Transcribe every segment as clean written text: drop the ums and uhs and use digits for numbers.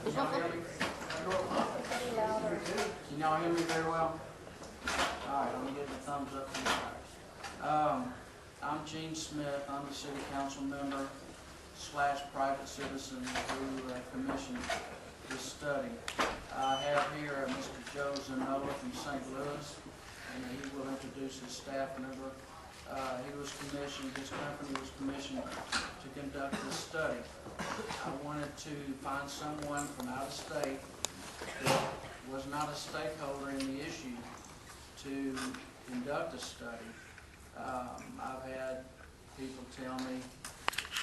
Can y'all hear me? Can y'all hear me very well? All right, I'm gonna give the thumbs up from the I'm Gene Smith. I'm the city council member / private citizen who commissioned this study. I have here Mr. Joe Zanola from St. Louis, and he will introduce his staff member. His company was commissioned to conduct this study. I wanted to find someone from out of state that was not a stakeholder in the issue to conduct a study. I've had people tell me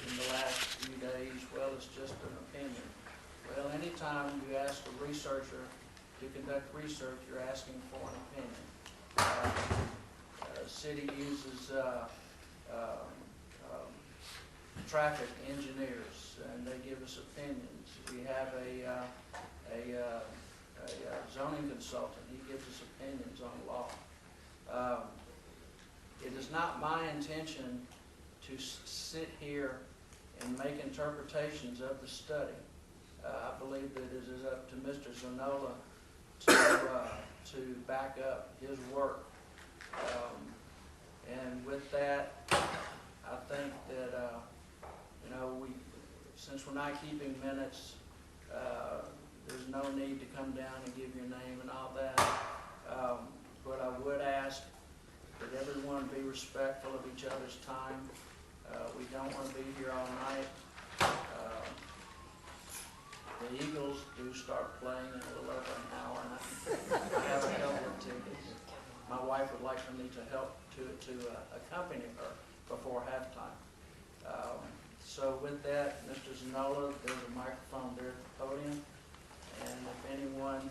in the last few days, well, it's just an opinion. Well, anytime you ask a researcher to conduct research, you're asking for an opinion. The city uses traffic engineers, and they give us opinions. We have a zoning consultant. He gives us opinions on law. It is not my intention to sit here and make interpretations of the study. I believe that it is up to Mr. Zanola to back up his work. And with that, I think that since we're not keeping minutes, there's no need to come down and give your name and all that. But I would ask that everyone be respectful of each other's time. We don't want to be here all night. The Eagles do start playing in a little over an hour, and I have a couple of tickets. My wife would like for me to help to accompany her before halftime. So with that, Mr. Zanola, there's a microphone there at the podium, and if anyone,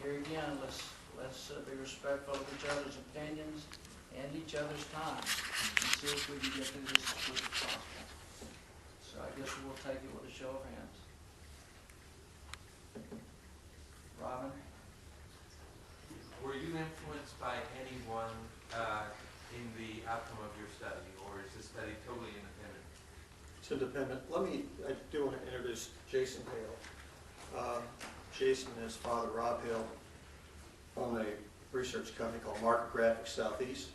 here again, let's be respectful of each other's opinions and each other's time, and see if we can get through this as quick as possible. So I guess we'll take it with a show of hands. Robin? Were you influenced by anyone in the outcome of your study, or is the study totally independent? It's independent. I do want to introduce Jason Hale. Jason and his father, Rob Hale, own a research company called Market Graphics Southeast.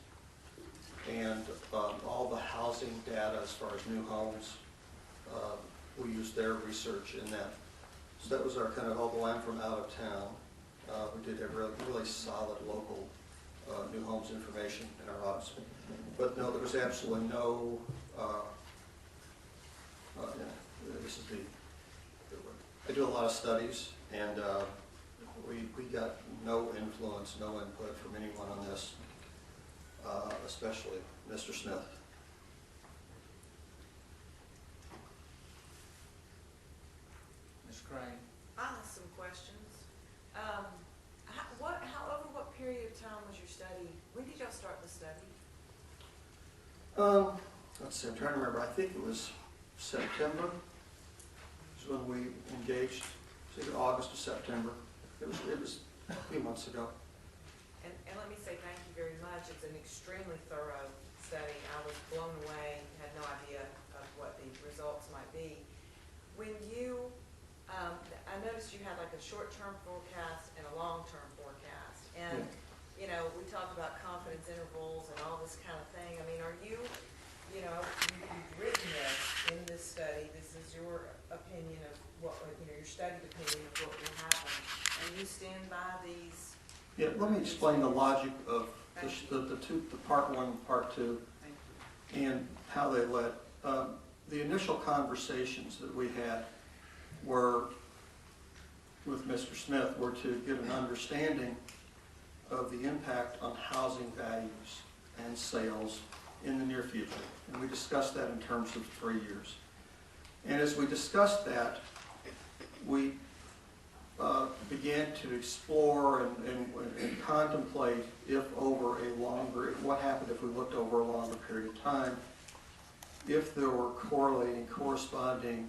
And all the housing data as far as new homes, we use their research in that. So that was our kind of all the land from out of town. We did a really solid local new homes information in our office. But no, there was absolutely no, this is I do a lot of studies, and we got no influence, no input from anyone on this, especially Mr. Smith. Ms. Crane? I have some questions. Over what period of time was your study? When did y'all start the study? Let's see, I'm trying to remember. I think it was September is when we engaged. It was either August or September. It was a few months ago. And let me say thank you very much. It's an extremely thorough study. I was blown away, had no idea of what the results might be. When you, I noticed you had like a short-term forecast and a long-term forecast. And, you know, we talked about confidence intervals and all this kind of thing. I mean, are you, you've written this in this study. This is your opinion of what, your studied opinion of what will happen. And you stand by these. Yeah, let me explain the logic of the part one and part two and how they led. The initial conversations that we had were with Mr. Smith were to get an understanding of the impact on housing values and sales in the near future. And we discussed that in terms of 3 years. And as we discussed that, we began to explore and contemplate what happened if we looked over a longer period of time, if there were corresponding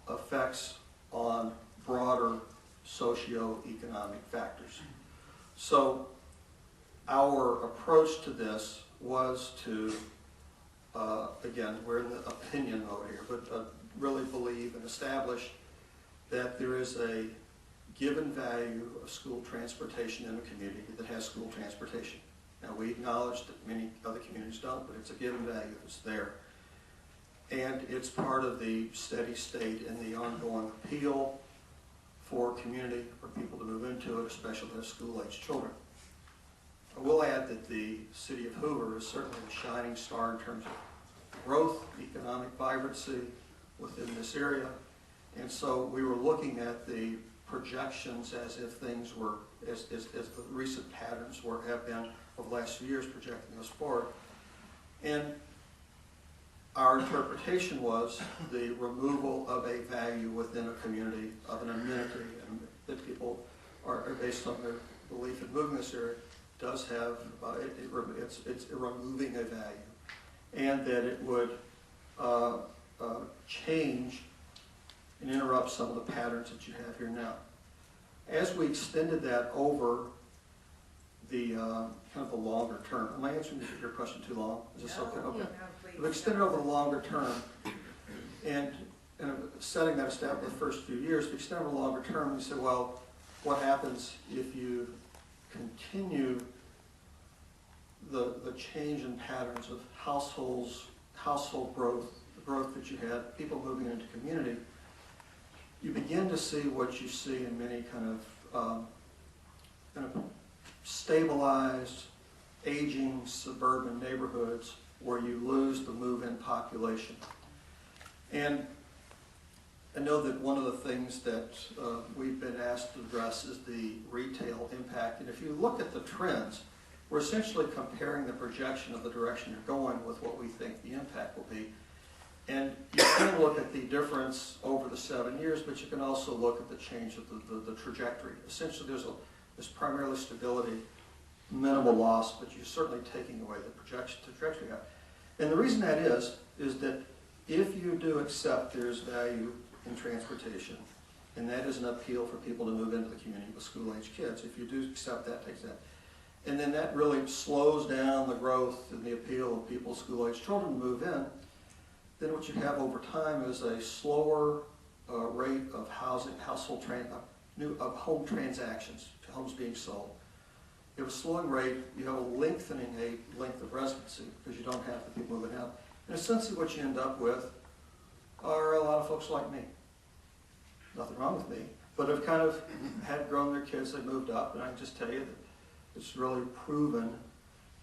effects on broader socioeconomic factors. So our approach to this was to, again, we're in the opinion mode here, but really believe and establish that there is a given value of school transportation in a community that has school transportation. Now, we acknowledge that many other communities don't, but it's a given value that's there. And it's part of the steady state and the ongoing appeal for community, for people to move into it, especially their school-age children. I will add that the City of Hoover is certainly a shining star in terms of growth, economic vibrancy within this area. And so we were looking at the projections as if things were, as the recent patterns have been over the last few years, projecting us forward. And our interpretation was the removal of a value within a community, of an amenity, and that people are based on their belief in moving this area, does have, it's removing a value, and that it would change and interrupt some of the patterns that you have here now. As we extended that over the kind of the longer term, am I answering your question too long? Is this okay? Okay. No, please. We've extended over the longer term, and setting that aside for the first few years, we extend over the longer term, we said, well, what happens if you continue the change in patterns of household growth, the growth that you had, people moving into community, you begin to see what you see in many kind of stabilized, aging suburban neighborhoods where you lose the move-in population. And I know that one of the things that we've been asked to address is the retail impact. And if you look at the trends, we're essentially comparing the projection of the direction you're going with what we think the impact will be. And you can look at the difference over the 7 years, but you can also look at the change of the trajectory. Essentially, there's primarily stability, minimal loss, but you're certainly taking away the trajectory out. And the reason that is that if you do accept there's value in transportation, and that is an appeal for people to move into the community with school-age kids, if you do accept that, takes that. And then that really slows down the growth and the appeal of people's school-age children to move in. Then what you have over time is a slower rate of of home transactions, to homes being sold. You have a slowing rate, you have a lengthening length of residency because you don't have the people moving out. And essentially what you end up with are a lot of folks like me. Nothing wrong with me, but have kind of had grown their kids, they moved up, and I can just tell you that it's really proven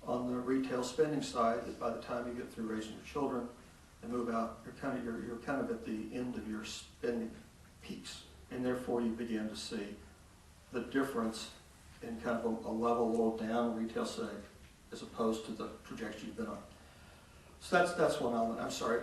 on the retail spending side that by the time you get through raising your children and move out, you're kind of at the end of your spending peaks, and therefore you begin to see the difference in kind of a level, a little down retail setting as opposed to the trajectory you've been on. So that's one element. I'm sorry.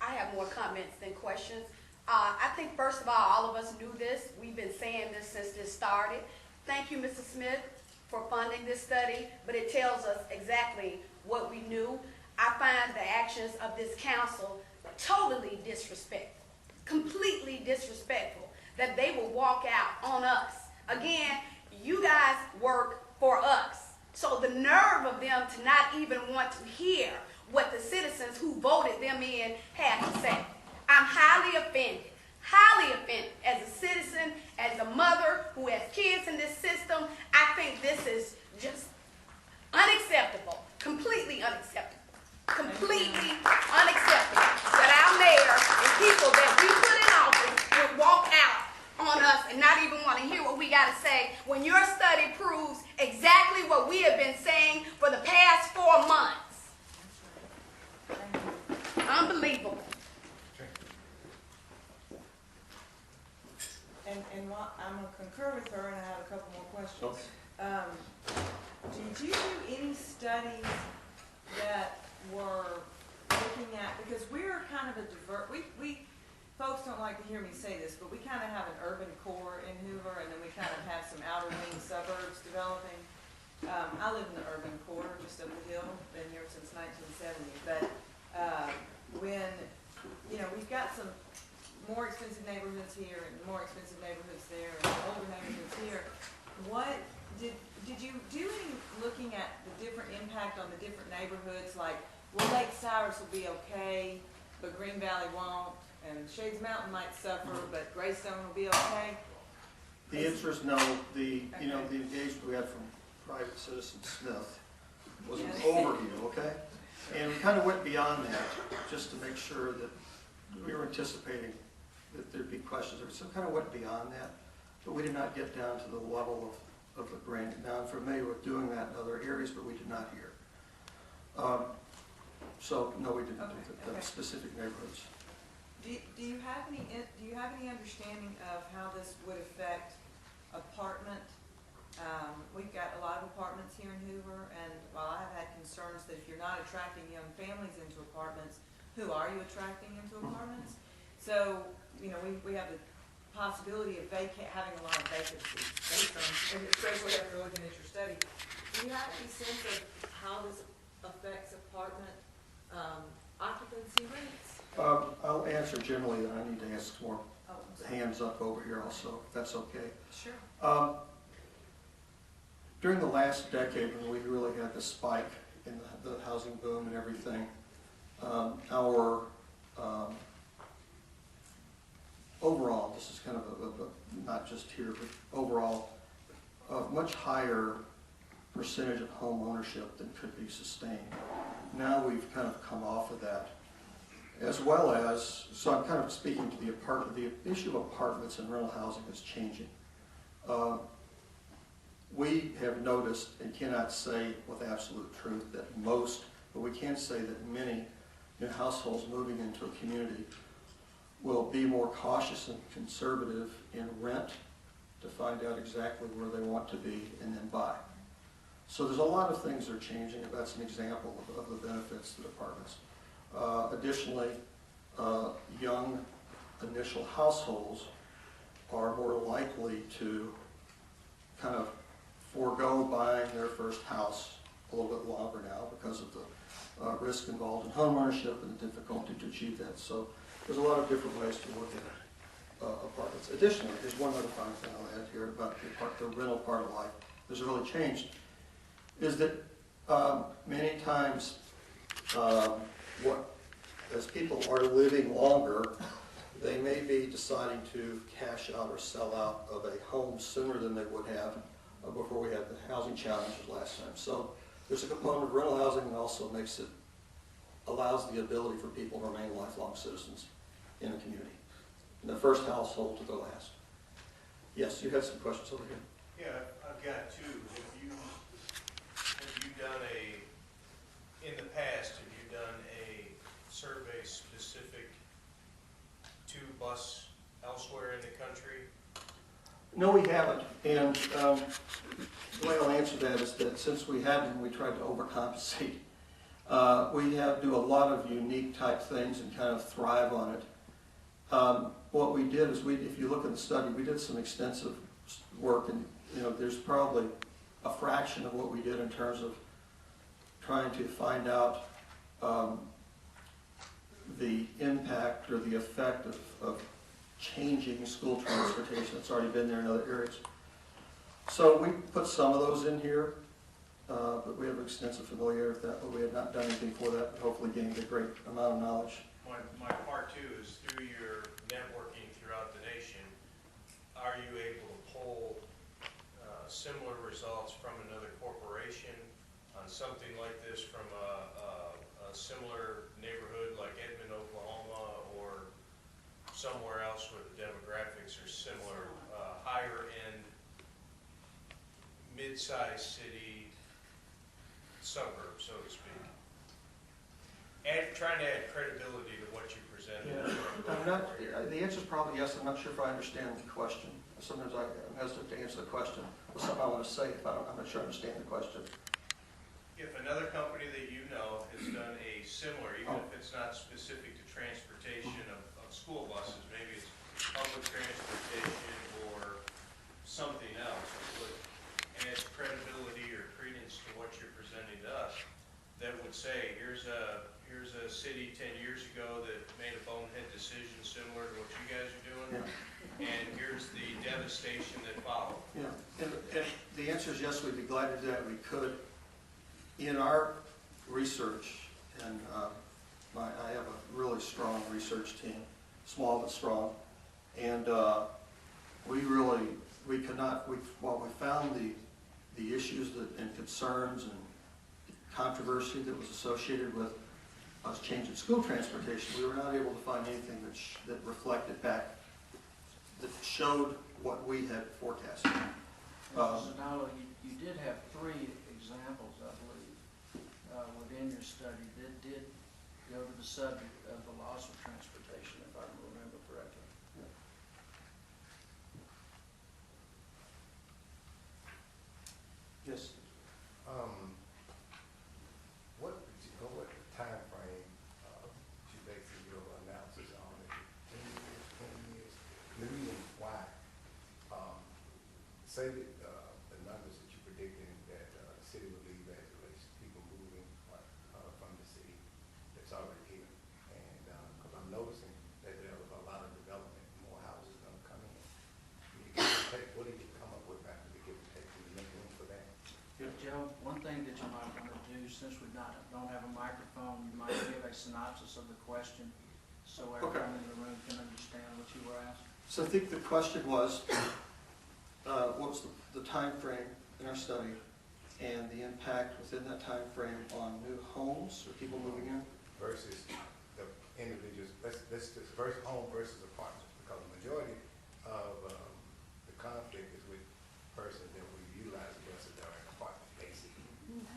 I have more comments than questions. I think first of all of us knew this. We've been saying this since this started. Thank you, Mr. Smith, for funding this study, but it tells us exactly what we knew. I find the actions of this council totally disrespectful, completely disrespectful, that they will walk out on us. Again, you guys work for us. So the nerve of them to not even want to hear what the citizens who voted them in have to say. I'm highly offended as a citizen, as a mother who has kids in this system. I think this is just unacceptable, completely unacceptable. Completely unacceptable that our mayor and people that we put in office would walk out on us and not even want to hear what we got to say when your study proves exactly what we have been saying for the past 4 months. Unbelievable. And I'm going to concur with her, and I have a couple more questions. Okay. Did you do any studies that were looking at, because we're kind of a we folks don't like to hear me say this, but we kind of have an urban core in Hoover, and then we kind of have some outer wing suburbs developing. I live in the urban core, just up the hill, been here since 1970, but when, we've got some more expensive neighborhoods here and more expensive neighborhoods there and older neighborhoods here, what did you do any looking at the different impact on the different neighborhoods, like, well, Lake Cyrus will be okay, but Green Valley won't, and Shades Mountain might suffer, but Greystone will be okay? The answer is no. The engagement we had from Private Citizen Smith was an overview, okay? And we kind of went beyond that, just to make sure that we were anticipating that there'd be questions. So kind of went beyond that, but we did not get down to the level of the branding. Now, I'm familiar with doing that in other areas, but we did not here. So, no, we didn't do the specific neighborhoods. Do you have any understanding of how this would affect apartment? We've got a lot of apartments here in Hoover, and while I have had concerns that if you're not attracting young families into apartments, who are you attracting into apartments? So, we have the possibility of having a lot of vacancies, based on, especially after looking at your study. Do you have any sense of how this affects apartment occupancy rates? I'll answer generally, and I need to ask more hands up over here also, if that's okay. Sure. During the last decade, when we really had the spike in the housing boom and everything, our overall, this is kind of not just here, but overall, a much higher percentage of home ownership than could be sustained. Now we've kind of come off of that, as well as, so I'm kind of speaking to the issue of apartments and rental housing is changing. We have noticed, and cannot say with absolute truth that most, but we can say that many new households moving into a community will be more cautious and conservative in rent to find out exactly where they want to be and then buy. So there's a lot of things that are changing, and that's an example of the benefits to the apartments. Additionally, young initial households are more likely to kind of forego buying their first house a little bit longer now because of the risk involved in home ownership and the difficulty to achieve that. So there's a lot of different ways to look at apartments. Additionally, there's one other final thing I'll add here about the rental part of life. There's really changed, is that many times as people are living longer, they may be deciding to cash out or sell out of a home sooner than they would have before we had the housing challenges last time. So there's a component of rental housing that also allows the ability for people to remain lifelong citizens in a community, from the first household to the last. Yes, you had some questions over here. Yeah, I've got two. Have you done in the past, have you done a survey specific to bus elsewhere in the country? No, we haven't. And the way I'll answer that is that since we haven't, we tried to overcompensate. We do a lot of unique type things and kind of thrive on it. What we did is if you look at the study, we did some extensive work, and there's probably a fraction of what we did in terms of trying to find out the impact or the effect of changing school transportation that's already been there in other areas. So we put some of those in here, but we have extensive familiarity with that, but we have not done anything for that, but hopefully gained a great amount of knowledge. My part two is through your networking throughout the nation, are you able to pull similar results from another corporation on something like this from a similar neighborhood like Edmond, Oklahoma, or somewhere else where the demographics are similar, higher end, mid-sized city suburb, so to speak? Trying to add credibility to what you presented. Yeah. The answer is probably yes. I'm not sure if I understand the question. Sometimes I'm hesitant to answer the question. There's something I want to say if I'm not sure I understand the question. If another company that you know has done a similar, even if it's not specific to transportation of school buses, maybe it's public transportation or something else, that would add credibility or credence to what you're presenting to us, that would say, here's a city 10 years ago that made a bonehead decision similar to what you guys are doing, and here's the devastation that followed. Yeah, and the answer is yes, we'd be glad to do that. We could. In our research, and I have a really strong research team, small but strong. And while we found the issues and concerns and controversy that was associated with us changing school transportation, we were not able to find anything that reflected back, that showed what we had forecasted. Mrs. Zanella, you did have 3 examples, I believe, within your study that did go to the subject of the loss of transportation, if I remember correctly. Yes. What time frame you basing your analysis on? 10 years, 20 years? The reason why, say that the numbers that you're predicting that the city will leave as it relates to people moving from the city that's already here. And because I'm noticing that there was a lot of development, more houses gonna come in. What do you come up with after the give and take? Do you make room for that? Joe, one thing that you might want to do, since we don't have a microphone, you might give a synopsis of the question so everyone in the room can understand what you were asking. So I think the question was, what was the time frame in our study and the impact within that time frame on new homes or people moving in? Versus the individuals, let's just versus home versus apartment, because the majority of the conflict is with persons that we utilize buses that are in apartment, basically.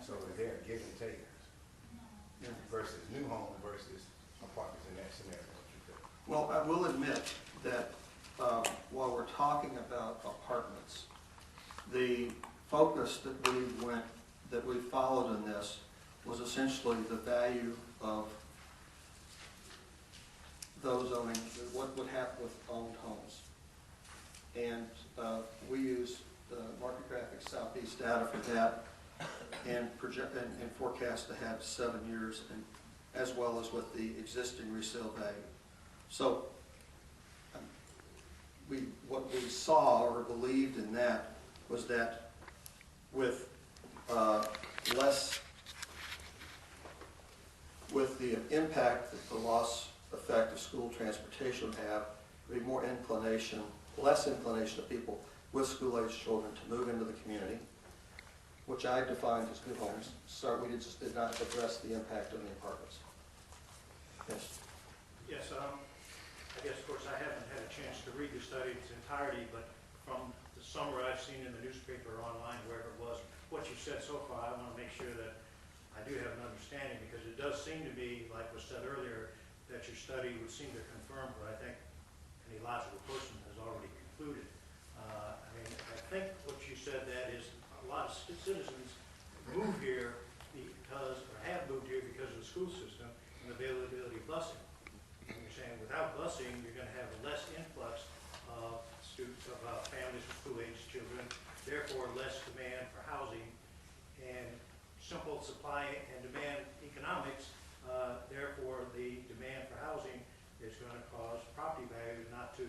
So they're give and take versus new home versus apartments in that scenario. What you think? Well, I will admit that while we're talking about apartments, the focus that we followed in this was essentially the value of those owning, what would happen with owned homes. And we use the Market Graphics Southeast data for that and forecast to have 7 years, and as well as with the existing resale value. So what we saw or believed in that was that with the impact that the loss effect of school transportation would have, there'd be less inclination of people with school-aged children to move into the community, which I defined as new homes. So we just did not address the impact on the apartments. Yes. Yes, I guess, of course, I haven't had a chance to read the study in its entirety, but from the summary I've seen in the newspaper or online, wherever it was, what you've said so far, I want to make sure that I do have an understanding, because it does seem to be, like was said earlier, that your study would seem to confirm what I think any logical person has already concluded. I think what you said, that is a lot of citizens move here because, or have moved here because of the school system and availability of busing. And you're saying without busing, you're going to have a less influx of students, of families with school-aged children, therefore less demand for housing, and simple supply and demand economics, therefore the demand for housing is going to cause property value not to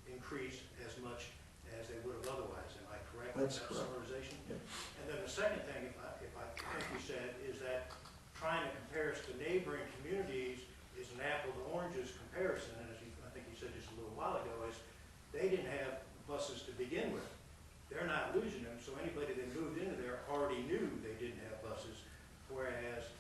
increase as much as they would have otherwise. Am I correct in that summarization? Yeah. And then the second thing, if I think you said, is that trying to compare us to neighboring communities is an apple to oranges comparison, and as I think you said just a little while ago, is they didn't have buses to begin with. They're not losing them, so anybody that moved into there already knew they didn't have buses, whereas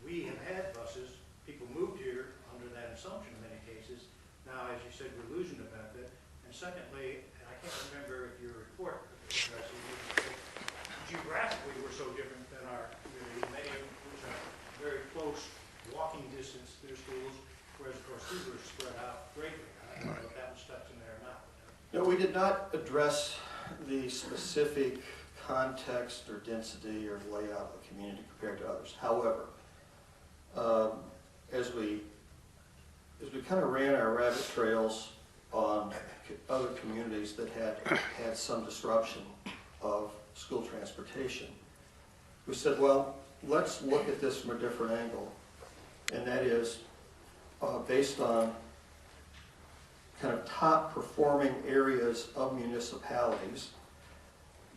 we have had buses. People moved here under that assumption in many cases. Now, as you said, we're losing the benefit. And secondly, and I can't remember if your report addresses it, geographically we're so different than our community. Many of which are very close walking distance to their schools, whereas of course Hoover is spread out greatly. I don't know if that was stuck in there or not. No, we did not address the specific context or density or layout of the community compared to others. However, as we kind of ran our rabbit trails on other communities that had some disruption of school transportation, we said, well, let's look at this from a different angle, and that is based on kind of top performing areas of municipalities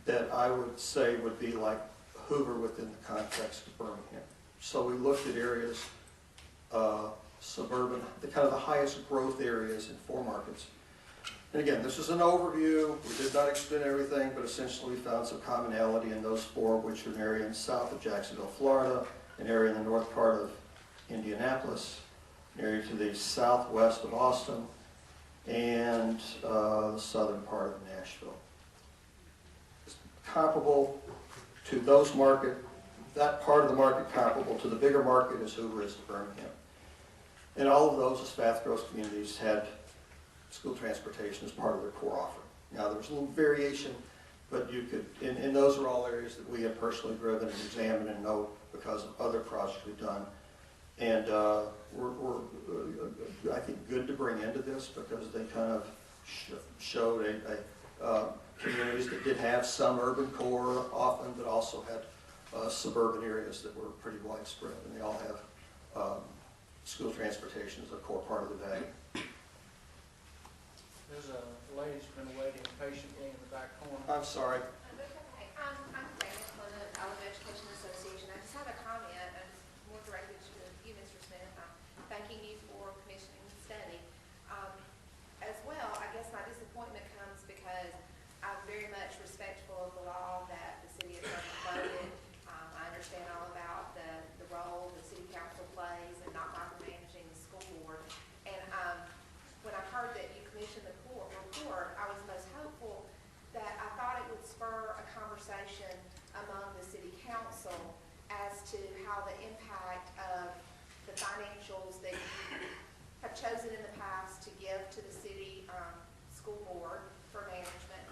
that I would say would be like Hoover within the context of Birmingham. So we looked at areas suburban, the kind of the highest growth areas in 4 markets. And again, this is an overview. We did not explain everything, but essentially we found some commonality in those 4, which are an area in south of Jacksonville, Florida, an area in the north part of Indianapolis, an area to the southwest of Austin, and the southern part of Nashville. It's comparable to those market, that part of the market comparable to the bigger market as Hoover is to Birmingham. And all of those, as fast-growth communities, had school transportation as part of their core offering. Now, there was a little variation, but you could, and those are all areas that we have personally driven and examined and know because of other projects we've done. And we're I think, good to bring into this because they kind of showed communities that did have some urban core often, but also had suburban areas that were pretty widespread, and they all have school transportation as a core part of the day. There's a lady's been waiting patiently in the back corner. I'm sorry. That's okay. I'm Dana from the Alabama Education Association. I just have a comment, and it's more directed to you, Mr. Smith. I'm thanking you for commissioning the study. As well, I guess my disappointment comes because I'm very much respectful of the law that the city has voted. I understand all about the role the city council plays in not micromanaging the school board. And when I heard that you commissioned the report, I was most hopeful that I thought it would spur a conversation among the city council as to how the impact of the financials that you have chosen in the past to give to the city school board for management,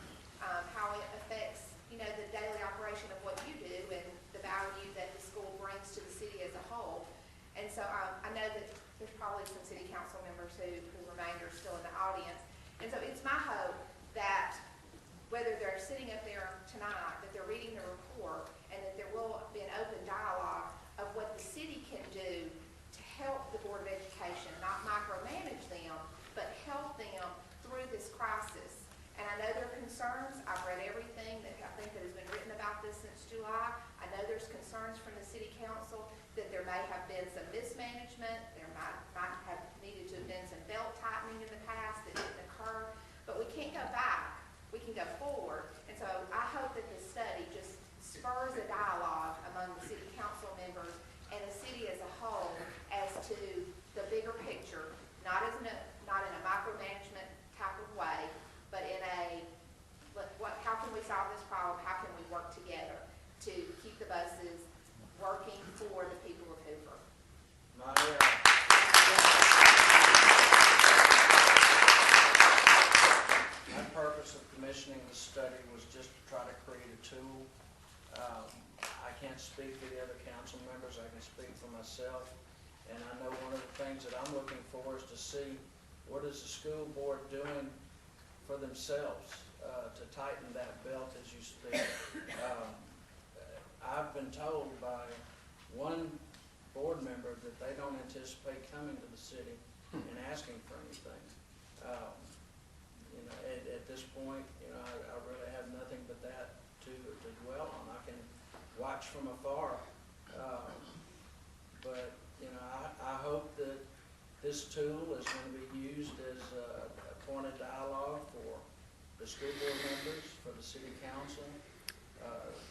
how it affects, you know, the daily operation of what you do and the value that the school brings to the city as a whole. And so I know that there's probably some city council members who remain are still in the audience. And so it's my hope that whether they're sitting up there tonight, that they're reading the report, and that there will be an open dialogue of what the city can do to help the Board of Education, not micromanage them, but help them through this crisis. And I know there are concerns. I've read everything that I think that has been written about this since July. I know there's concerns from the city council that there may have been some mismanagement. There might have needed to have been some belt tightening in the past that didn't occur. But we can't go back. We can go forward. And so I hope that this study just spurs a dialogue among the city council members and the city as a whole as to the bigger picture, not in a micromanagement type of way, but in a how can we solve this problem? How can we work together to keep the buses working for the people of Hoover? My purpose of commissioning the study was just to try to create a tool. I can't speak for the other council members. I can speak for myself. And I know one of the things that I'm looking for is to see what is the school board doing for themselves to tighten that belt as you speak. I've been told by one board member that they don't anticipate coming to the city and asking for anything. You know, at this point, you know, I really have nothing but that to dwell on. I can watch from afar, but you know, I hope that this tool is going to be used as a point of dialogue for the school board members, for the city council.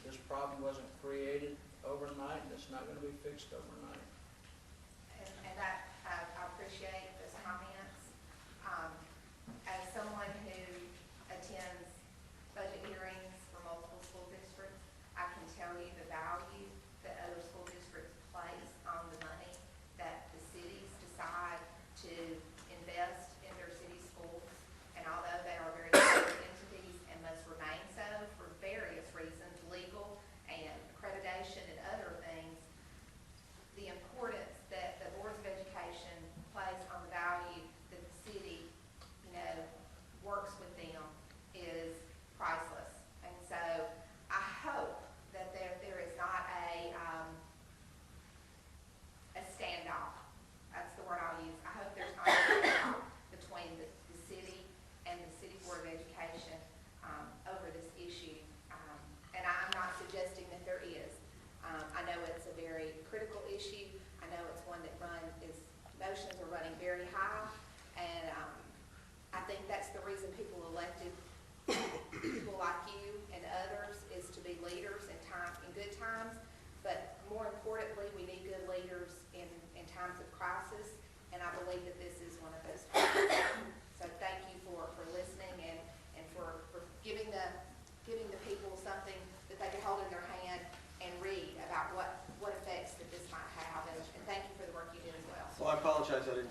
This problem wasn't created overnight, and it's not going to be fixed overnight. And that I appreciate those comments. As someone who attends budget hearings for multiple school districts, I can tell you the value that other school districts place on the money that the cities decide to invest in their city schools. And although they are very large entities and must remain so for various reasons, legal and accreditation and other things, the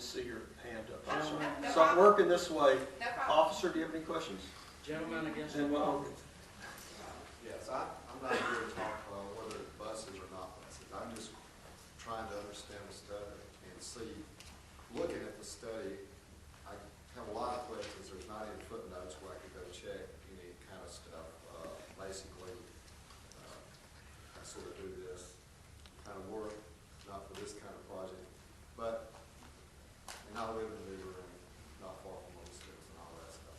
see your hand up. I'm sorry. Gentlemen, So I'm working this way. No problem. Officer, do you have any questions? gentlemen against the And wall. Yes, I'm not here to talk whether it's buses or not buses. I'm just trying to understand the study and see, looking at the study, I have a lot of questions. There's not any footnotes where I could go check any kind of stuff. Basically, I sort of do this kind of work, not for this kind of project, but, and I live in Hoover, not far from those schools and all that stuff.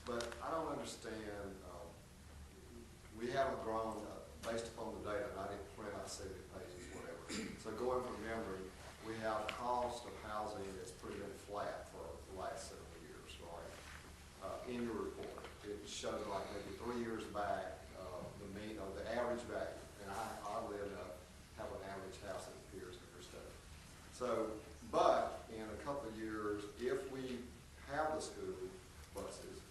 But I don't understand, we haven't grown, based upon the data, and I didn't print out 70 pages, whatever. So going from memory, we have cost of housing that's pretty been flat for the last several years, right? In your report, it shows like maybe 3 years back, the average value, and I live have an average house that appears in your study. So, but in a couple of years, if we have the school buses,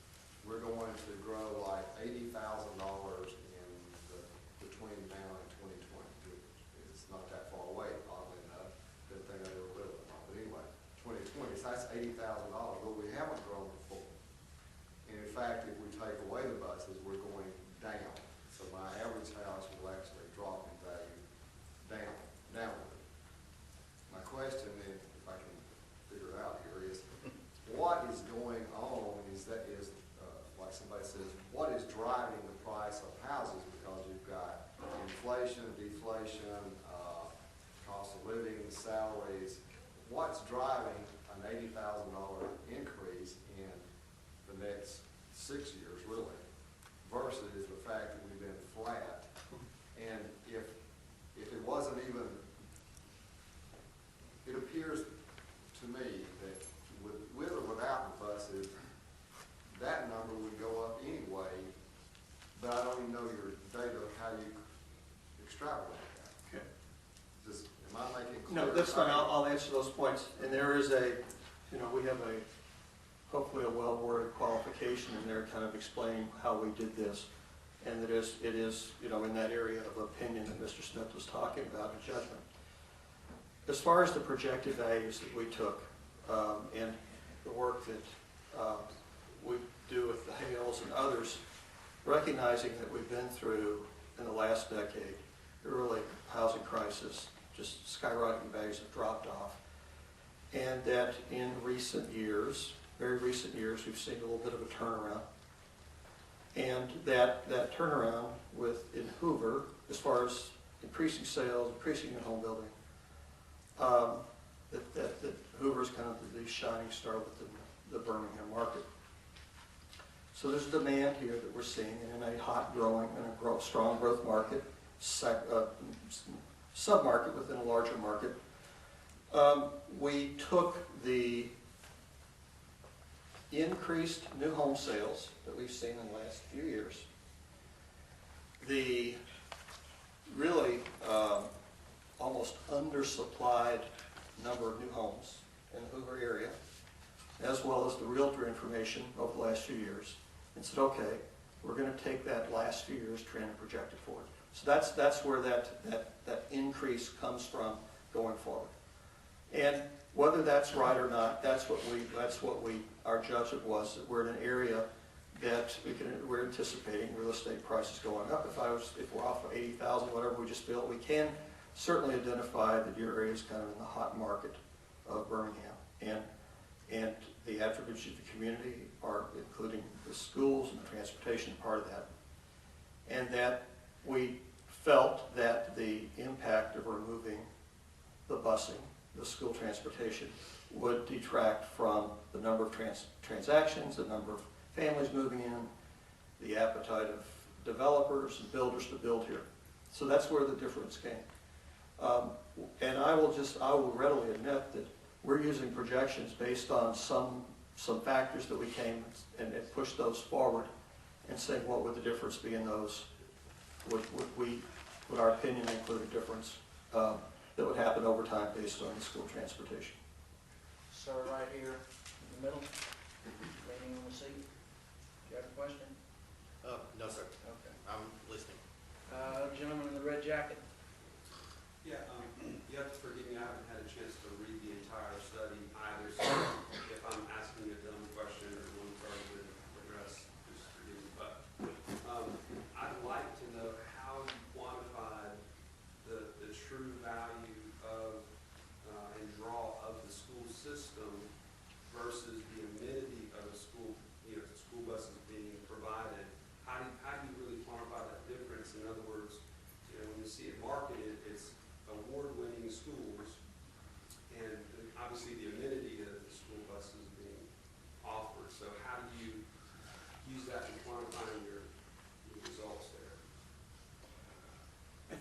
we're going to grow like $80,000 between now and 2020. It's not that far away, oddly enough. Didn't think I ever lived with it. But anyway, 2020, so that's $80,000, but we haven't grown before. And in fact, if we take away the buses, we're going down. So my average house will actually drop in value downward. My question, if I can figure it out here, is what is going on like somebody says, what is driving the price of houses? Because you've got inflation, deflation, cost of living, salaries. What's driving an $80,000 increase in the next 6 years, really, versus the fact that we've been flat? And if it wasn't even, it appears to me that with or without the buses, that number would go up anyway, but I don't even know your data of how you extrapolate that. Okay. Am I making clear? No, that's fine. I'll answer those points. And there is we have hopefully a well-worded qualification in there kind of explaining how we did this. And it is, in that area of opinion that Mr. Smith was talking about, and judgment. As far as the projected values that we took, and the work that we do with the Hales and others, recognizing that we've been through, in the last decade, a really housing crisis, just skyrocketing values have dropped off, and that in recent years, very recent years, we've seen a little bit of a turnaround. And that turnaround in Hoover, as far as increasing sales, increasing in home building, that Hoover is kind of the shining star within the Birmingham market. So there's a demand here that we're seeing in a hot growing and strong growth market, sub-market within a larger market. We took the increased new home sales that we've seen in the last few years, the really almost undersupplied number of new homes in the Hoover area, as well as the realtor information over the last few years, and said, okay, we're going to take that last few years trend and project it forward. So that's where that increase comes from going forward. And whether that's right or not, that's what our judgment was, that we're in an area that we're anticipating real estate prices going up. If we're off of 80,000, whatever we just built, we can certainly identify that your area is kind of in the hot market of Birmingham. And the attributes of the community are including the schools and the transportation part of that. And that we felt that the impact of removing the busing, the school transportation, would detract from the number of transactions, the number of families moving in, the appetite of developers and builders to build here. So that's where the difference came. And I will readily admit that we're using projections based on some factors that we came and pushed those forward and saying what would the difference be in those. Would our opinion include a difference that would happen over time based on the school transportation? Sir, right here in the middle, leaning on the seat. Do you have a question? No, sir. Okay. I'm listening. Gentleman in the red jacket. Yeah, you have to forgive me, I haven't had a chance to read the entire study either, so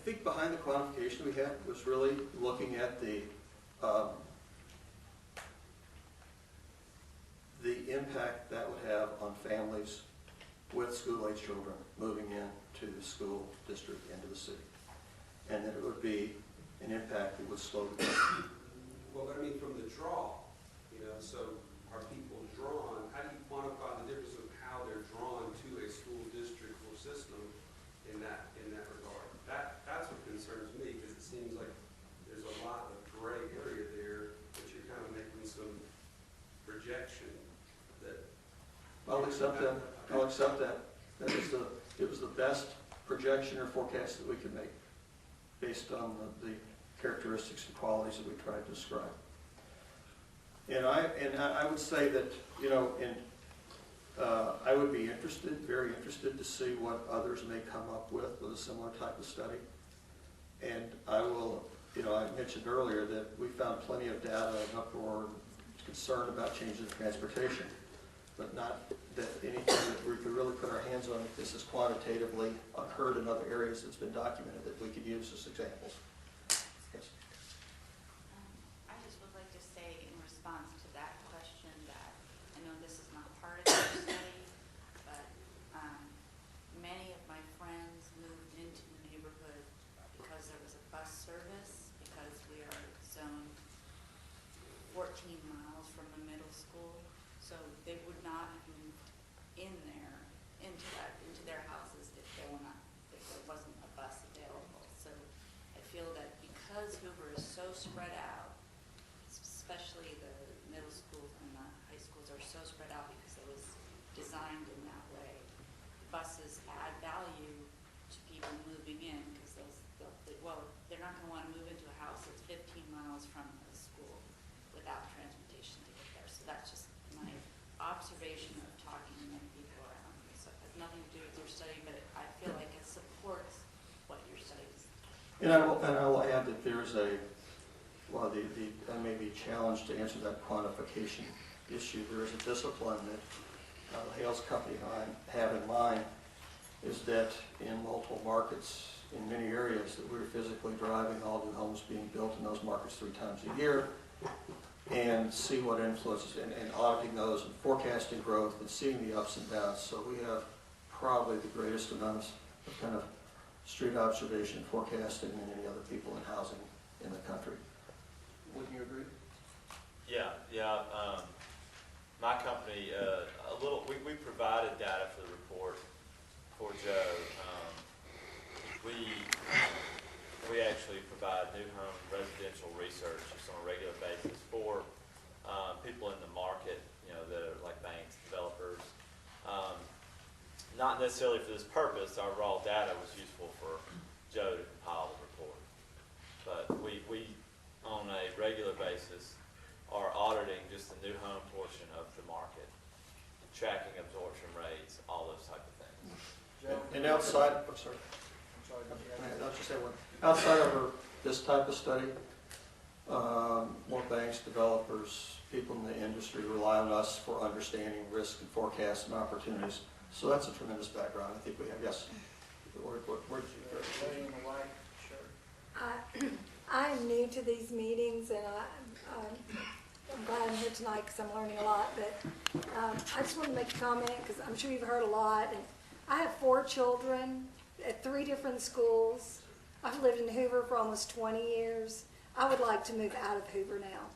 think behind the quantification we had was really looking at the impact that would have on families with school-age children moving into the school district, into the city. And that it would be an impact that would slow the growth. Well, but I mean, from the draw, so are people drawn, how do you quantify the difference of how they're drawn to a school district or system in that regard? That's what concerns me, because it seems like there's a lot of gray area there, but you're kind of making some projection that. I'll accept that. It was the best projection or forecast that we could make based on the characteristics and qualities that we tried to describe. And I would say that, I would be very interested to see what others may come up with a similar type of study. And I will, I mentioned earlier that we found plenty of data and uproar, concern about changes in transportation, but not that anything that we could really put our hands on. This is quantitatively unheard in other areas that's been documented that we could use as examples. Yes. I just would like to say in response to that question that I know this is not part of your study, but many of my friends moved into the neighborhood because there was a bus service, because we are zoned 14 miles from the middle school, so they would not have moved into their houses if there wasn't a bus available. So I feel that because Hoover is so spread out, especially the middle schools and the high schools are so spread out because it was designed in that way, buses add value to people moving in because they're not going to want to move into a house that's 15 miles from a school without transportation to get there. So that's just my observation of talking to many people around me. So it has nothing to do with your study, but I feel like it supports what your study is. And I will add that there's I may be challenged to answer that quantification issue. There is a discipline that the Hales Company and I have in mind, is that in multiple markets, in many areas, that we're physically driving all new homes being built in those markets 3 times a year, and see what influences, and auditing those, and forecasting growth, and seeing the ups and downs. So we have probably the greatest amounts of kind of street observation and forecasting than any other people in housing in the country. Wouldn't you agree? Yeah. My company, we provided data for the report for Joe. We actually provide new home residential research just on a regular basis for people in the market, that are like banks, developers. Not necessarily for this purpose. Our raw data was useful for Joe to compile the report. But we on a regular basis, are auditing just the new home portion of the market, tracking absorption rates, all those type of things. And outside, I'm sorry. I'll just say one. Outside of this type of study, more banks, developers, people in the industry rely on us for understanding risk and forecasts and opportunities. So that's a tremendous background. I think we have. Yes. Where did you Lady in the white shirt. I am new to these meetings, and I'm glad I'm here tonight because I'm learning a lot. But I just want to make a comment because I'm sure you've heard a lot. And I have 4 children at 3 different schools. I've lived in Hoover for almost 20 years. I would like to move out of Hoover now.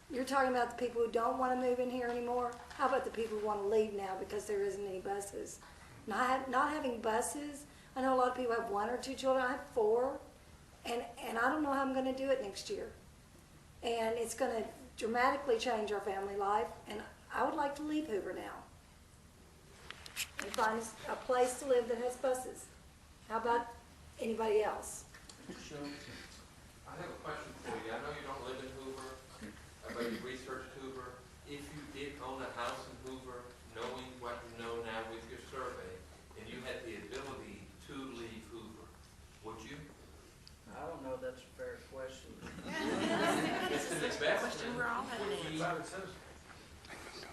You're talking about the people who don't want to move in here anymore. How about the people who want to leave now because there isn't any buses? Not having buses, I know a lot of people have 1 or 2 children. I have 4. And I don't know how I'm going to do it next year. And it's going to dramatically change our family life. And I would like to leave Hoover now and find a place to live that has buses. How about anybody else? Sure. I have a question for you. I know you don't live in Hoover, but you researched Hoover. If you did own a house in Hoover, knowing what you know now with your survey, and you had the ability to leave Hoover, would you? I don't know if that's a fair question. It's an investment. We're all having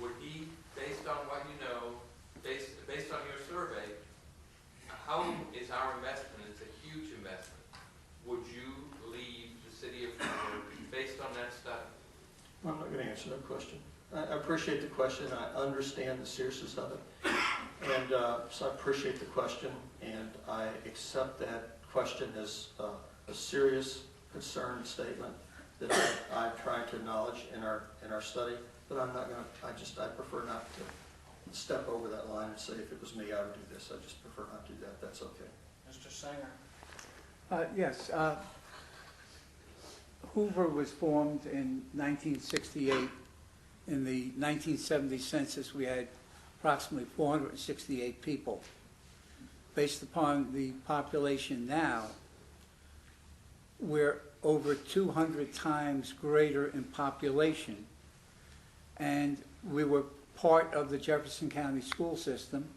Would he, based on what you know, based on your survey, how is our investment? It's a huge investment. answer that question. I appreciate the question. I understand the seriousness of it. And so I appreciate the question, and I accept that question as a serious concern statement that I've tried to acknowledge in our study, but I'm not going to, I prefer not to step over that line and say if it was me, I would do this. I just prefer not to do that. That's okay. Mr. Singer? Yes. Hoover was formed in 1968. In the 1970 census, we had approximately 468 people. Based upon the population now, we're over 200 times greater in population. And we were part of the Jefferson County school system,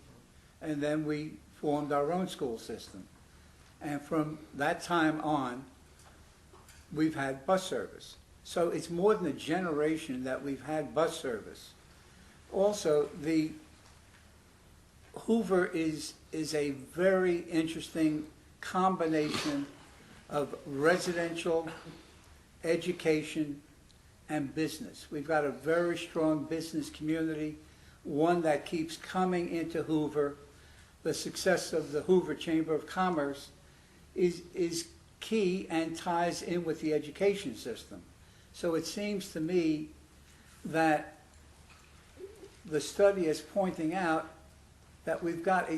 and then we formed our own school system. And from that time on, we've had bus service. So it's more than a generation that we've had bus service. Also, the Hoover is a very interesting combination of residential, education, and business. We've got a very strong business community, one that keeps coming into Hoover. The success of the Hoover Chamber of Commerce is key and ties in with the education system. So it seems to me that the study is pointing out that we've got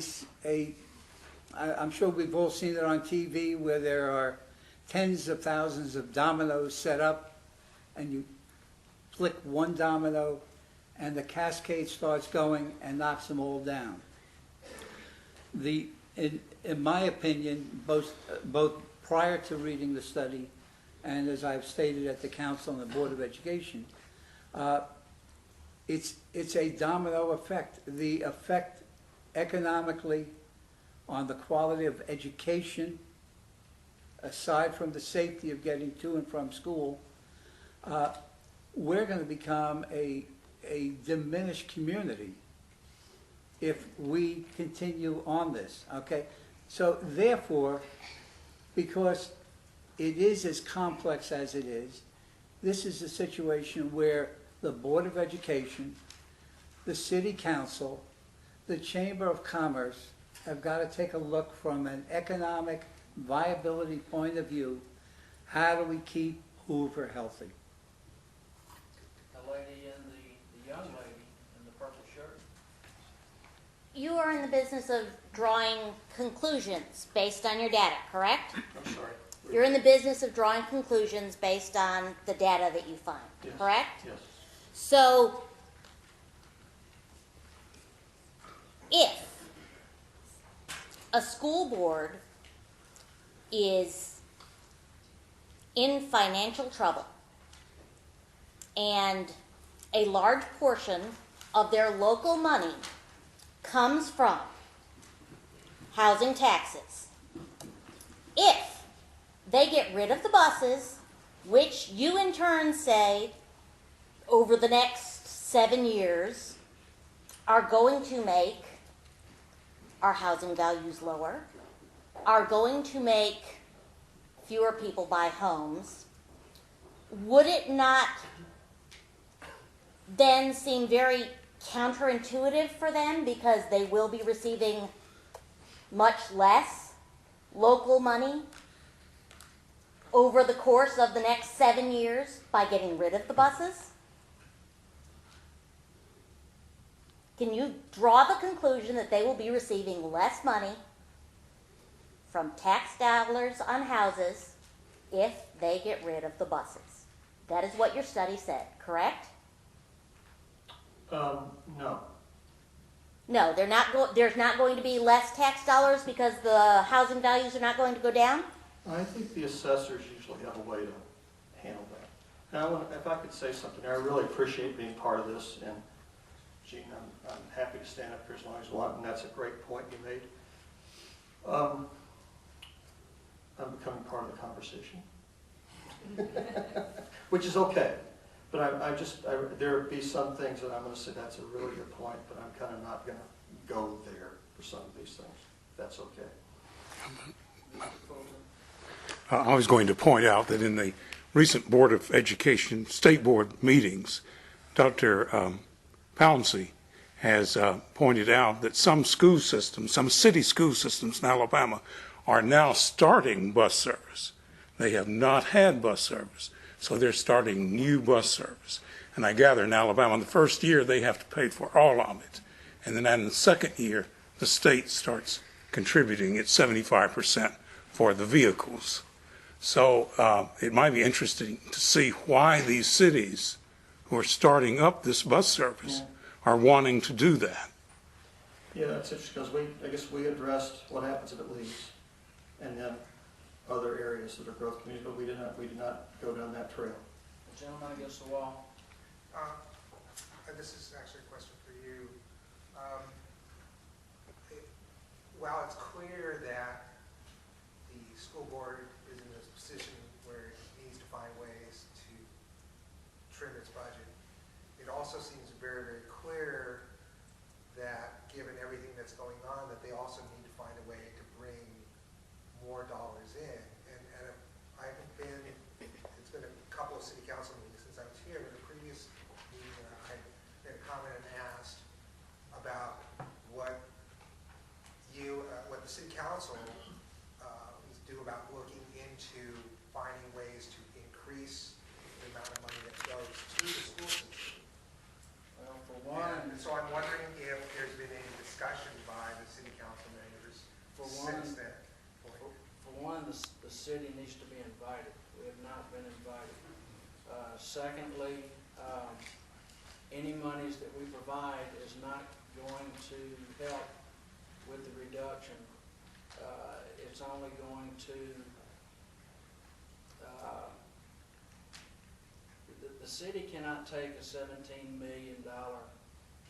I'm sure we've all seen it on TV where there are tens of thousands of dominoes set up, and you flick one domino and the cascade starts going and knocks them all down. In my opinion, both prior to reading the study and as I've stated at the Council and the Board of Education, it's a domino effect. The effect economically on the quality of education, aside from the safety of getting to and from school, we're going to become a diminished community if we continue on this, okay? So therefore, because it is as complex as it is, this is a situation where the Board of Education, the City Council, the Chamber of Commerce have got to take a look from an economic viability point of view. How do we keep Hoover healthy? The lady and the young lady in the purple shirt. You are in the business of drawing conclusions based on your data, correct? I'm sorry. You're in the business of drawing conclusions based on the data that you find, Yes. correct? Yes. So, if a school board is in financial trouble and a large portion of their local money comes from housing taxes, if they get rid of the buses, which you in turn say over the next 7 years are going to make our housing values lower, are going to make fewer people buy homes, would it not then seem very counterintuitive for them because they will be receiving much less local money over the course of the next 7 years by getting rid of the buses? Can you draw the conclusion that they will be receiving less money from tax dollars on houses if they get rid of the buses? That is what your study said, correct? No. No, there's not going to be less tax dollars because the housing values are not going to go down? I think the assessors usually have a way to handle that. Now, if I could say something, I really appreciate being part of this, and Gene, I'm happy to stand up here as long as you want, and that's a great point you made. I'm becoming part of the conversation, which is okay. But there would be some things that I'm going to say, that's a really good point, but I'm kind of not going to go there for some of these things. That's okay. I was going to point out that in the recent Board of Education State Board meetings, Dr. Pouncey has pointed out that some school systems, some city school systems in Alabama are now starting bus service. They have not had bus service, so they're starting new bus service. And I gather in Alabama, the first year they have to pay for all of it. And then in the second year, the state starts contributing at 75% for the vehicles. So it might be interesting to see why these cities who are starting up this bus service are wanting to do that. Yeah, that's interesting, because I guess we addressed what happens if it leaves, and then other areas that are growth communities, but we did not go down that trail. The gentleman against the wall. This is actually a question for you. While it's clear that the school board is in this position where it needs to find ways to trim its budget, it also seems very, very clear that given everything that's going on, that they also need to find a way to bring more dollars in. And I've been, it's been a couple of city council meetings since I was here, but the previous meeting, I made a comment and asked about what the city council do about looking into finding ways to increase the amount of money that goes to the school system. Well, for one, And so I'm wondering if there's been any discussion by the city council members since then. For one, the city needs to be invited. We have not been invited. Secondly, any monies that we provide is not going to help with the reduction. It's only going to, the city cannot take a $17 million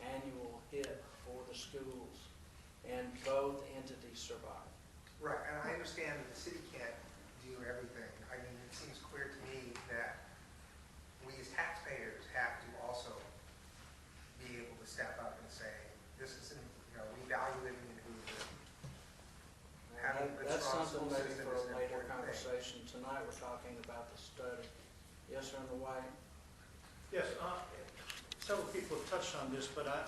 annual hit for the schools, and both entities survive. Right, and I understand that the city can't do everything. I mean, it seems clear to me that we as taxpayers have to also be able to step up and say, this isn't, we value living in Hoover. Having a good, That's strong something school maybe system for is a an later important thing. conversation. Tonight, we're talking about the study. Yes, sir, in the white. Yes, several people have touched on this, but I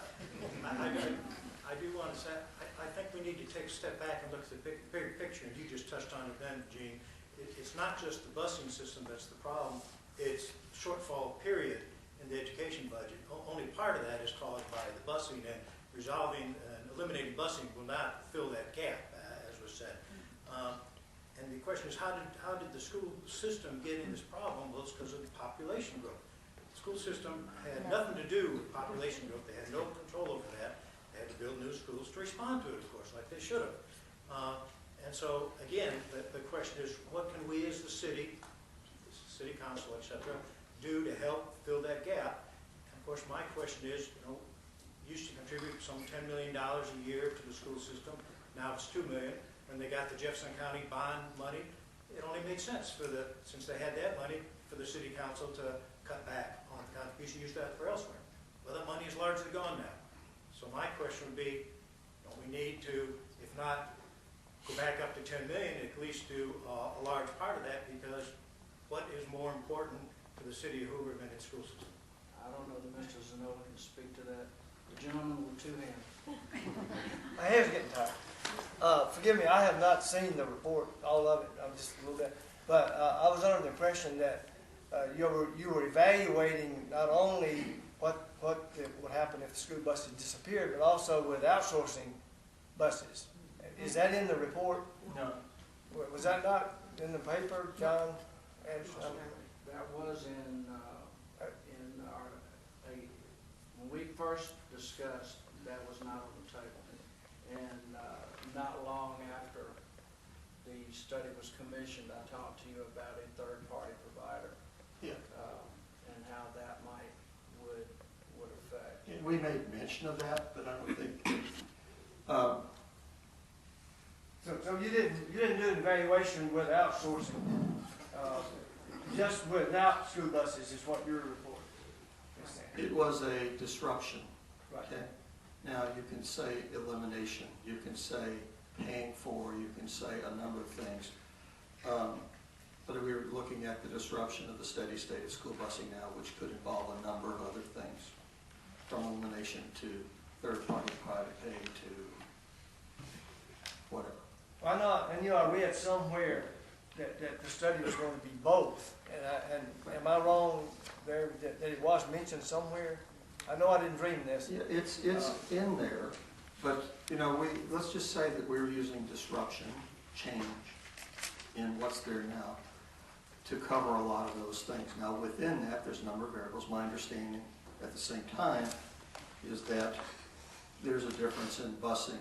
do want to say, I think we need to take a step back and look at the bigger picture, and you just touched on it then, Gene. It's not just the busing system that's the problem, it's shortfall period in the education budget. Only part of that is caused by the busing, and resolving and eliminating busing will not fill that gap, as was said. And the question is, how did the school system get in this problem? Well, it's because of the population growth. The school system had nothing to do with population growth. They had no control over that. They had to build new schools to respond to it, of course, like they should have. And so, again, the question is, what can we as the city council, et cetera, do to help fill that gap? And of course, my question is, used to contribute some $10 million a year to the school system. Now it's $2 million. When they got the Jefferson County bond money, it only made sense since they had that money, for the city council to cut back on the contribution, use that for elsewhere. Well, that money is largely gone now. So my question would be, don't we need to, if not go back up to 10 million, at least do a large part of that, because what is more important to the city of Hoover than its school system? I don't know that Mr. Zanola can speak to that. The gentleman with two hands. My hair's getting tired. Forgive me, I have not seen the report, all of it, I'm just a little bit. But I was under the impression that you were evaluating not only what would happen if the school buses disappeared, but also with outsourcing buses. Is that in the report? No. Was that not in the paper, John? That was in our, when we first discussed, that was not on the table. And not long after the study was commissioned, I talked to you about a third-party provider. Yeah. And how that would affect. And we made mention of that, but I don't think. So you didn't do an evaluation with outsourcing, just without school buses is what your report is saying. It was a disruption. Right. Okay. Now you can say elimination, you can say paying for, you can say a number of things. But we were looking at the disruption of the steady state of school busing now, which could involve a number of other things, from elimination to third-party private pay to whatever. Why not? And I read somewhere that the study was going to be both. And am I wrong there that it was mentioned somewhere? I know I didn't dream this. Yeah, it's in there, but, let's just say that we're using disruption, change, in what's there now to cover a lot of those things. Now, within that, there's a number of variables. My understanding at the same time is that there's a difference in busing,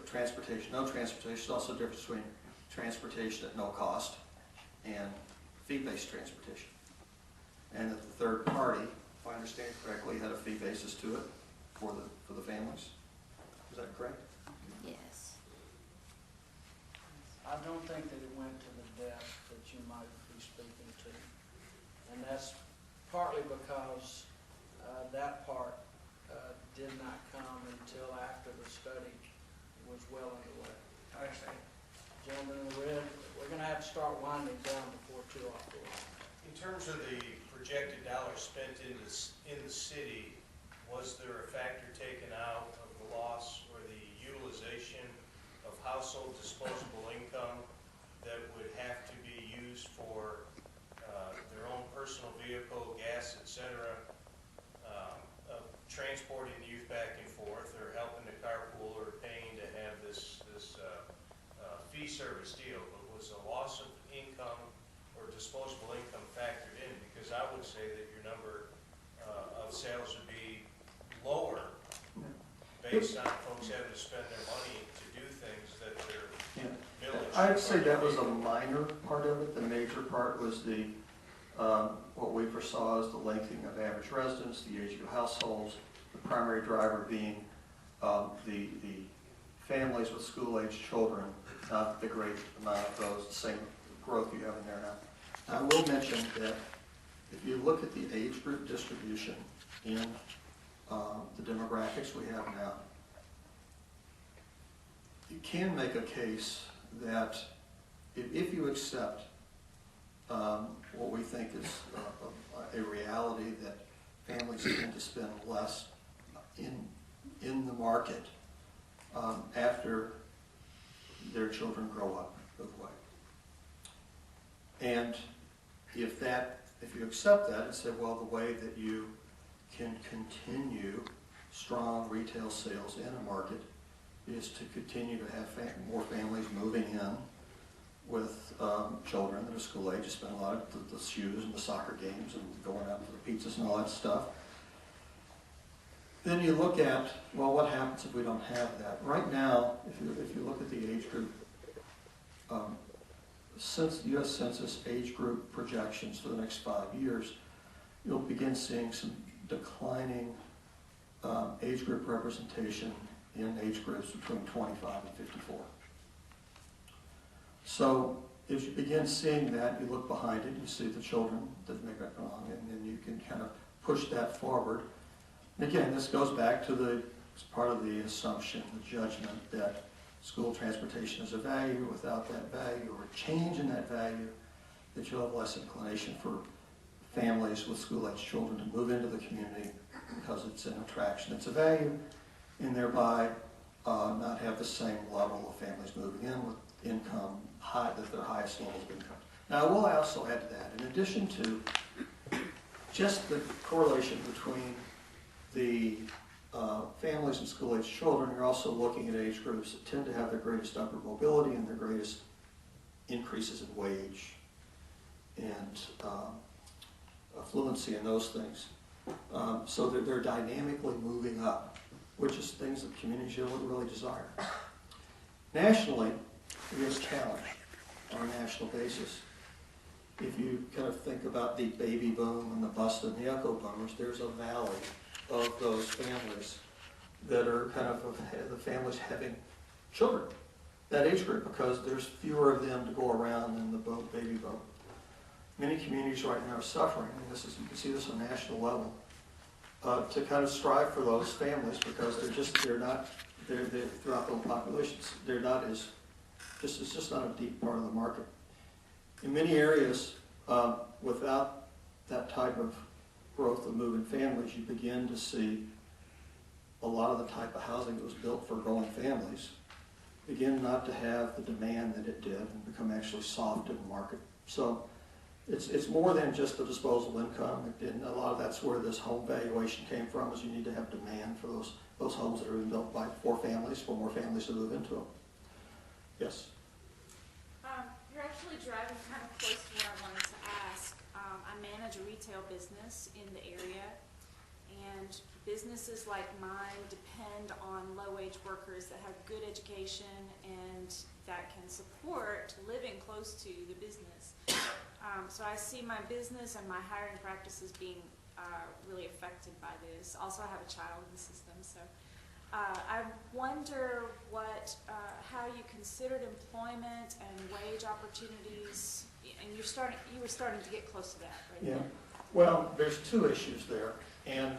transportation, no transportation. There's also a difference between transportation at no cost and fee-based transportation. And that the third party, if I understand correctly, had a fee basis to it for the families. Is that correct? Yes. I don't think that it went to the depth that you might be speaking to. And that's partly because that part did not come until after the study was well underway. I understand. Gentlemen in the red, we're going to have to start winding down before 2 o'clock. In terms of the projected dollars spent in the city, was there a factor taken out of the loss or the utilization of household disposable income that would have to be used for their own personal vehicle, gas, etc., of transporting the youth back and forth, or helping to carpool, or paying to have this fee service deal? But was a loss of income or disposable income factored in? Because I would say that your number of sales would be lower based on folks having to spend their money to do things that their village. I'd say that was a minor part of it. The major part was what we foresaw as the lengthening of average residence, the age of households, the primary driver being the families with school-age children, not the great amount of those, the same growth you have in there now. I will mention that if you look at the age group distribution in the demographics we have now, you can make a case that if you accept what we think is a reality that families tend to spend less in the market after their children grow up that way. And if you accept that and say, well, the way that you can continue strong retail sales in a market is to continue to have more families moving in with children that are school age, you spend a lot of the shoes and the soccer games and going out for the pizzas and all that stuff. Then you look at, well, what happens if we don't have that? Right now, if you look at the age group, since U.S. Census age group projections for the next 5 years, you'll begin seeing some declining age group representation in age groups between 25 and 54. So as you begin seeing that, you look behind it, you see the children that make that wrong, and then you can kind of push that forward. And again, this goes back to it's part of the assumption, the judgment that school transportation is a value. Without that value or a change in that value, that you'll have less inclination for families with school-age children to move into the community because it's an attraction, it's a value, and thereby not have the same level of families moving in with income that their highest levels of income. Now, I will also add to that, in addition to just the correlation between the families and school-age children, you're also looking at age groups that tend to have their greatest upward mobility and their greatest increases in wage and affluency and those things. So they're dynamically moving up, which is things that communities really desire. Nationally, we have a challenge on a national basis. If you kind of think about the baby boom and the bust and the echo boomers, there's a valley of those families that are kind of the families having children, that age group, because there's fewer of them to go around than the baby boom. Many communities right now are suffering, and you can see this on a national level, to kind of strive for those families because they're throughout the whole populations, it's just not a deep part of the market. In many areas, without that type of growth of moving families, you begin to see a lot of the type of housing that was built for growing families begin not to have the demand that it did and become actually soft in the market. So it's more than just the disposable income, and a lot of that's where this home valuation came from, is you need to have demand for those homes that are being built by for more families to move into them. Yes? You're actually driving kind of close to what I wanted to ask. I manage a retail business in the area, and businesses like mine depend on low-wage workers that have good education and that can support living close to the business. So I see my business and my hiring practices being really affected by this. Also, I have a child in the system, so I wonder how you considered employment and wage opportunities, and you were starting to get close to that, right? Yeah. Well, there's two issues there, and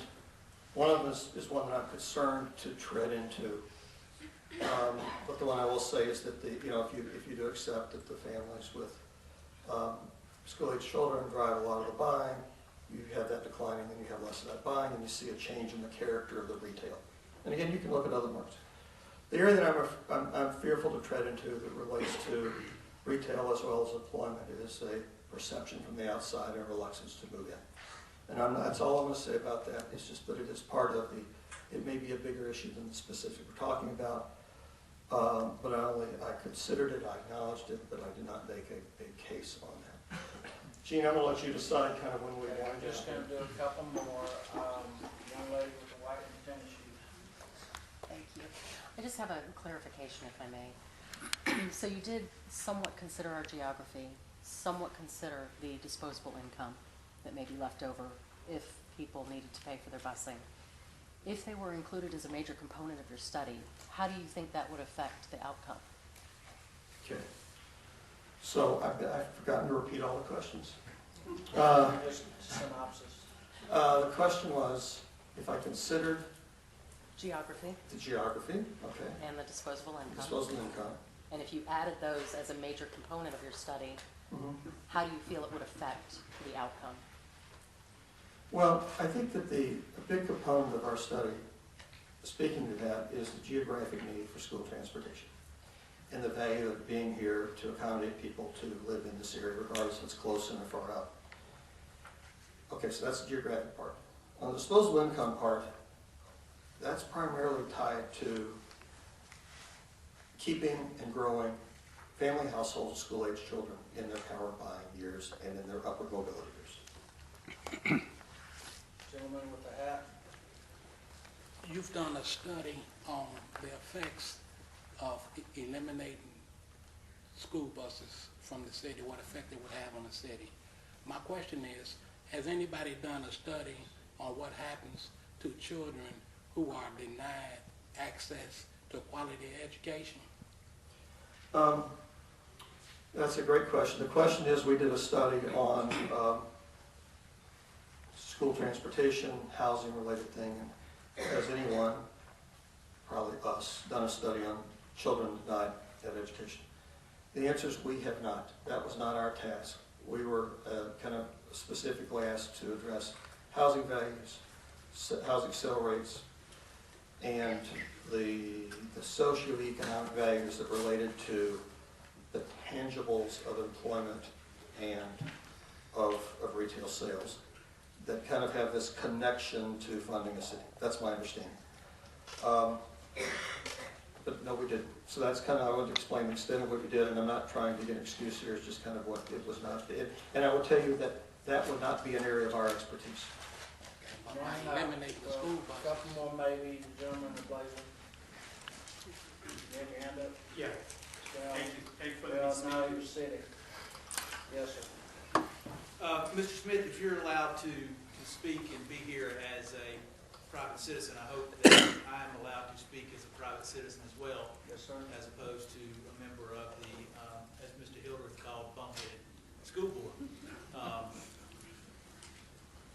one of them is one that I'm concerned to tread into. But the one I will say is that if you do accept that the families with school-age children drive a lot of the buying, you have that declining, then you have less of that buying, and you see a change in the character of the retail. And again, you can look at other markets. The area that I'm fearful to tread into that relates to retail as well as employment is a perception from the outside and reluctance to move in. And that's all I'm going to say about that. It's just that it is part of it may be a bigger issue than the specific we're talking about. But I considered it, I acknowledged it, but I did not make a case on that. Gene, I'm going to let you decide kind of when we want I'm to just going to do a couple more. Young lady with the white and tennis shoes. Thank you. I just have a clarification, if I may. So you did somewhat consider our geography, somewhat consider the disposable income that may be left over if people needed to pay for their busing. If they were included as a major component of your study, how do you think that would affect the outcome? Okay. So I've forgotten to repeat all the questions. Just synopsis. The question was, if I considered Geography the geography, okay, and the disposable income. disposable income, And if you added those as a major component of your study, how do you feel it would affect the outcome? well, I think that a big component of our study, speaking to that, is the geographic need for school transportation and the value of being here to accommodate people to live in this area, regardless if it's close in or far out. Okay, so that's the geographic part. On the disposable income part, that's primarily tied to keeping and growing family households, school-age children in their power buying years and in their upward mobility years. Gentleman with the hat. You've done a study on the effects of eliminating school buses from the city, what effect it would have on the city. My question is, has anybody done a study on what happens to children who are denied access to quality education? That's a great question. The question is, we did a study on school transportation, housing-related thing, and has anyone, probably us, done a study on children denied of education? The answer is we have not. That was not our task. We were kind of specifically asked to address housing values, housing sale rates, and the socioeconomic values that related to the tangibles of employment and of retail sales that kind of have this connection to funding a city. That's my understanding. But no, we didn't. So that's kind of, I want to explain the extent of what we did, and I'm not trying to get an excuse here, it's just kind of what it was not. And I will tell you that that would not be an area of our expertise. Eliminate the school bus. A couple more maybe, the gentleman in the blazer. You have your hand up? Yeah. Well, Thank you for well, the now you're sitting. Yes, sir. Mr. Smith, if you're allowed to speak and be here as a private citizen, I hope that I am allowed to speak as a private citizen as well. Yes, sir. As opposed to a member of the, as Mr. Hildreth called, bumphead school board.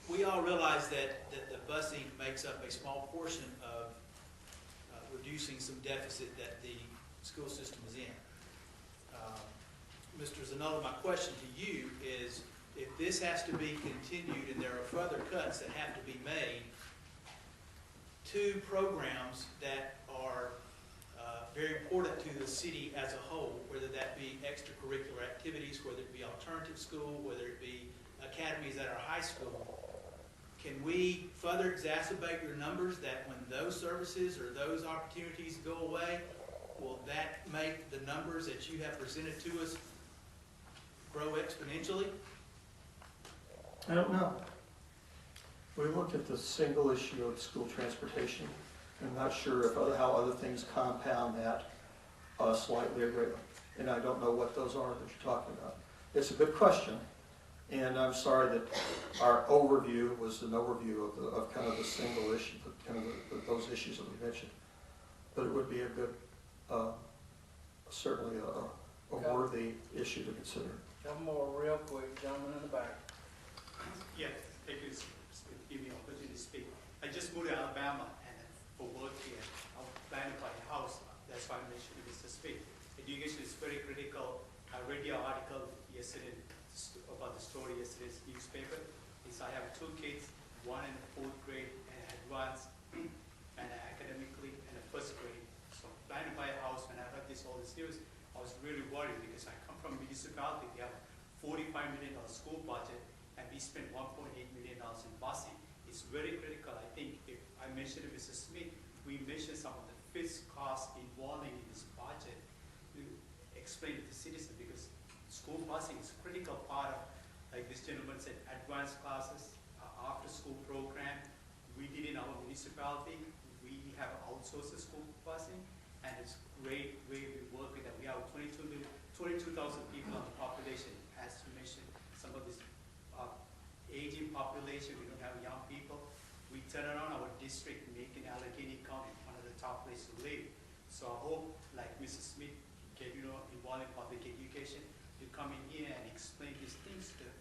We all realize that the busing makes up a small portion of reducing some deficit that the school system is in. Mr. Zanella, my question to you is, if this has to be continued and there are further cuts that have to be made, two programs that are very important to the city as a whole, whether that be extracurricular activities, whether it be alternative school, whether it be academies at our high school, can we further exacerbate your numbers that when those services or those opportunities go away, will that make the numbers that you have presented to us grow exponentially? I don't know. We looked at the single issue of school transportation. I'm not sure if how other things compound that slightly or greatly. And I don't know what those are that you're talking about. It's a good question. And I'm sorry that our overview was an overview of kind of the single issue, kind of those issues that we mentioned. But it would be a good, certainly a worthy issue to consider. Couple more real quick, gentleman in the back. Yeah, thank you for giving me an opportunity to speak. I just moved to Alabama and for work here. I'm planning to buy a house. That's why I mentioned this to speak. Education is very critical. I read your article yesterday about the story yesterday's newspaper. I have two kids, one in the 4th grade and advanced and academically and a 1st grade. So planning to buy a house. When I heard all this news, I was really worried because I come from a municipality. They have a $45 million school budget and we spend $1.8 million in busing. It's very critical. I think if I mentioned to Mr. Smith, we mentioned some of the fixed costs involving in this budget to explain to the citizen because school busing is a critical part of, like this gentleman said, advanced classes, after school program. We did in our municipality. We have outsourced the school busing and it's great way we work with that. We have 22,000 people on the population, as you mentioned, some of this aging population, we don't have young people. We turn around our district, making Allegheny County one of the top places to live. So I hope, like Mrs. Smith, get involved in public education, you come in here and explain these things to the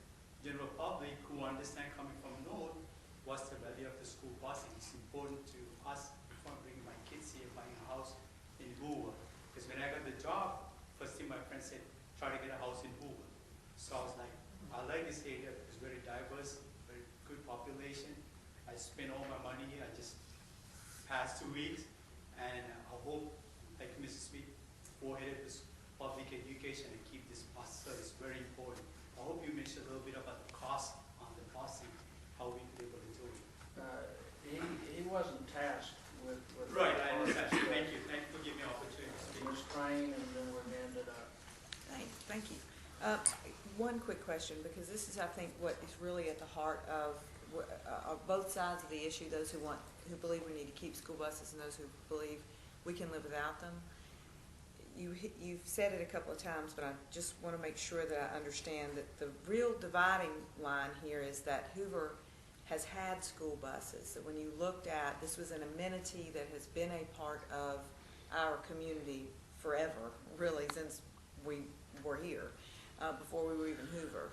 general public who understand coming from North, what's the value of the school busing. It's important to us before I bring my kids here, buying a house in Hoover. Because when I got the job, first thing my friend said, try to get a house in Hoover. So I was like, I like this area. It's very diverse, very good population. I spent all my money here. I just past 2 weeks, and I hope, like Mrs. Smith, go ahead with this public education and keep this bus service very important. I hope you mentioned a little bit about the cost on the busing, how we could be able to do it. He wasn't tasked with. Right, I understand. Thank you. Thank you for giving me an opportunity to speak. Ms. Crane, and then we're going to end it up. Thank you. One quick question, because this is, I think, what is really at the heart of both sides of the issue, those who believe we need to keep school buses and those who believe we can live without them. You've said it a couple of times, but I just want to make sure that I understand that the real dividing line here is that Hoover has had school buses. That when you looked at, this was an amenity that has been a part of our community forever, really, since we were here, before we were even Hoover.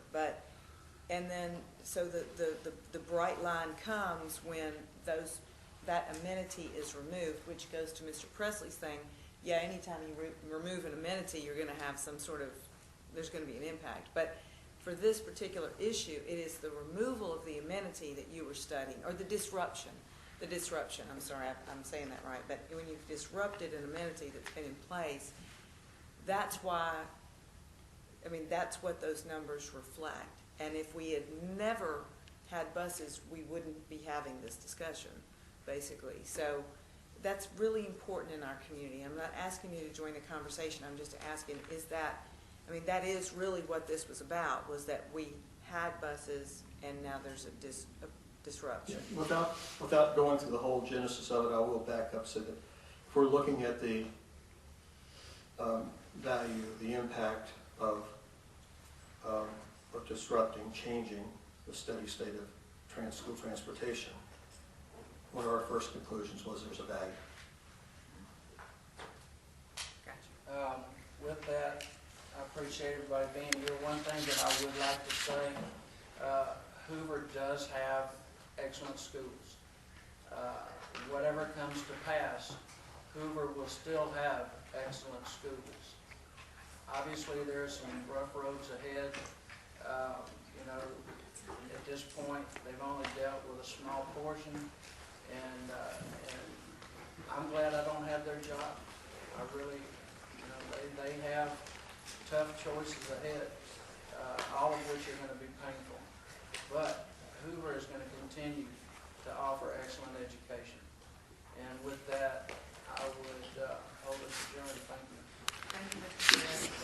And then, so the bright line comes when that amenity is removed, which goes to Mr. Presley's thing. Yeah, anytime you remove an amenity, you're going to have some sort of, there's going to be an impact. But for this particular issue, it is the removal of the amenity that you were studying, or the disruption, I'm sorry, I'm saying that right, but when you've disrupted an amenity that's been in place, that's why, I mean, that's what those numbers reflect. And if we had never had buses, we wouldn't be having this discussion, basically. So that's really important in our community. I'm not asking you to join the conversation. I'm just asking, is that, I mean, that is really what this was about, was that we had buses and now there's a disruption. Yeah, without going through the whole genesis of it, I will back up so that if we're looking at the value, the impact of disrupting, changing the steady state of school transportation, one of our first conclusions was there's a value. Gotcha. With that, I appreciate everybody being here. One thing that I would like to say, Hoover does have excellent schools. Whatever comes to pass, Hoover will still have excellent schools. Obviously, there are some rough roads ahead. You know, at this point, they've only dealt with a small portion, and I'm glad I don't have their job. I really, you know, they have tough choices ahead, all of which are going to be painful. But Hoover is going to continue to offer excellent education. And with that, I would hold us adjourned. Thank you. Thank you, Mr. Smith.